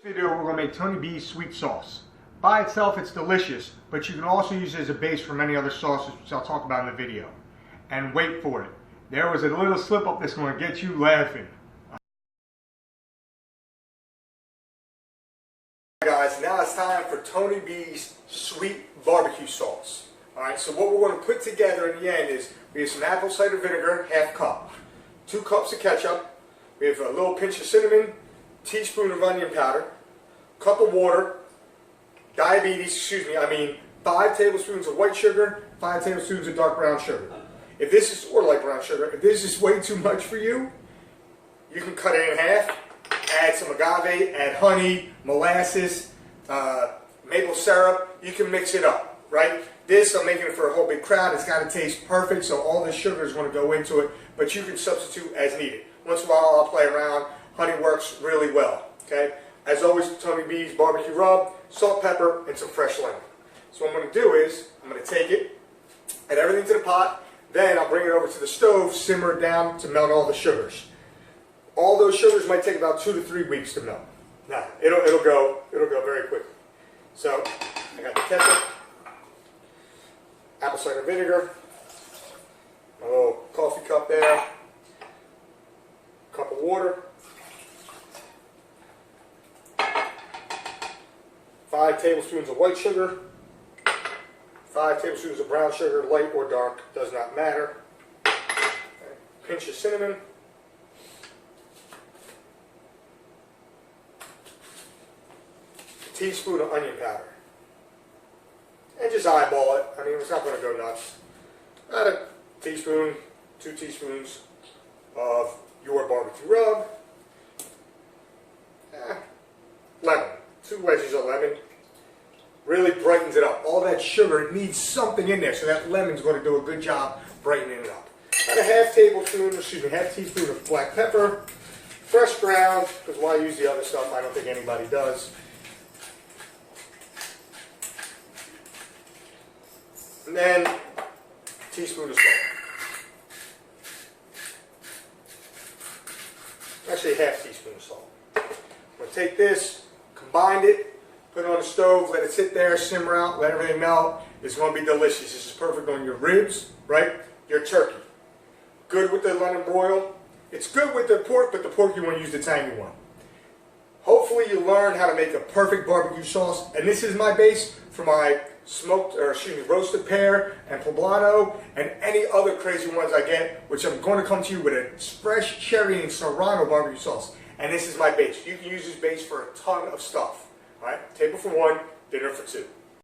Video we're going to make Tony B's sweet sauce. By itself it's delicious, but you can also use it as a base for many other sauces, which I'll talk about in the video. And wait for it, there was a little slip up that's going to get you laughing. Guys, now it's time for Tony B's sweet barbecue sauce. Alright, so what we're going to put together in the end is we have some apple cider vinegar, half cup, 2 cups of ketchup, we have a little pinch of cinnamon, teaspoon of onion powder, cup of water, 5 tablespoons of white sugar, 5 tablespoons of dark brown sugar. If this is, or light brown sugar, if this is way too much for you, you can cut it in half, add some agave, add honey, molasses, maple syrup. You can mix it up, right? This, I'm making it for a whole big crowd. It's got to taste perfect, so all the sugar is going to go into it, but you can substitute as needed. Once in a while, I'll play around. Honey works really well, okay? As always, Tony B's barbecue rub, salt, pepper, and some fresh lemon. So what I'm going to do is, I'm going to take it, add everything to the pot, then I'll bring it over to the stove, simmer it down to melt all the sugars. All those sugars might take about 2 to 3 weeks to melt. Nah, it'll go very quickly. So, I got the ketchup, apple cider vinegar, my little coffee cup there, cup of water, 5 tablespoons of white sugar, 5 tablespoons of brown sugar, light or dark, does not matter. Pinch of cinnamon, a teaspoon of onion powder, and just eyeball it. I mean, it's not going to go nuts. Add a teaspoon, 2 teaspoons of your barbecue rub, lemon. 2 wedges of lemon. Really brightens it up. All that sugar needs something in there, so that lemon's going to do a good job brightening it up. And a half teaspoon of black pepper, fresh ground, because why use the other stuff? I don't think anybody does. And then a teaspoon of salt. Actually, a half teaspoon of salt. I'm going to take this, combine it, put it on the stove, let it sit there, simmer out, let everything melt. It's going to be delicious. This is perfect on your ribs, right? Your turkey. Good with the lemon broil. It's good with the pork, but the pork you want to use the tangy one. Hopefully you learn how to make a perfect barbecue sauce, and this is my base for my roasted pear and poblano and any other crazy ones I get, which I'm going to come to you with a fresh cherry and serrano barbecue sauce. And this is my base. You can use this base for a ton of stuff. All right, table for 1, dinner for 2.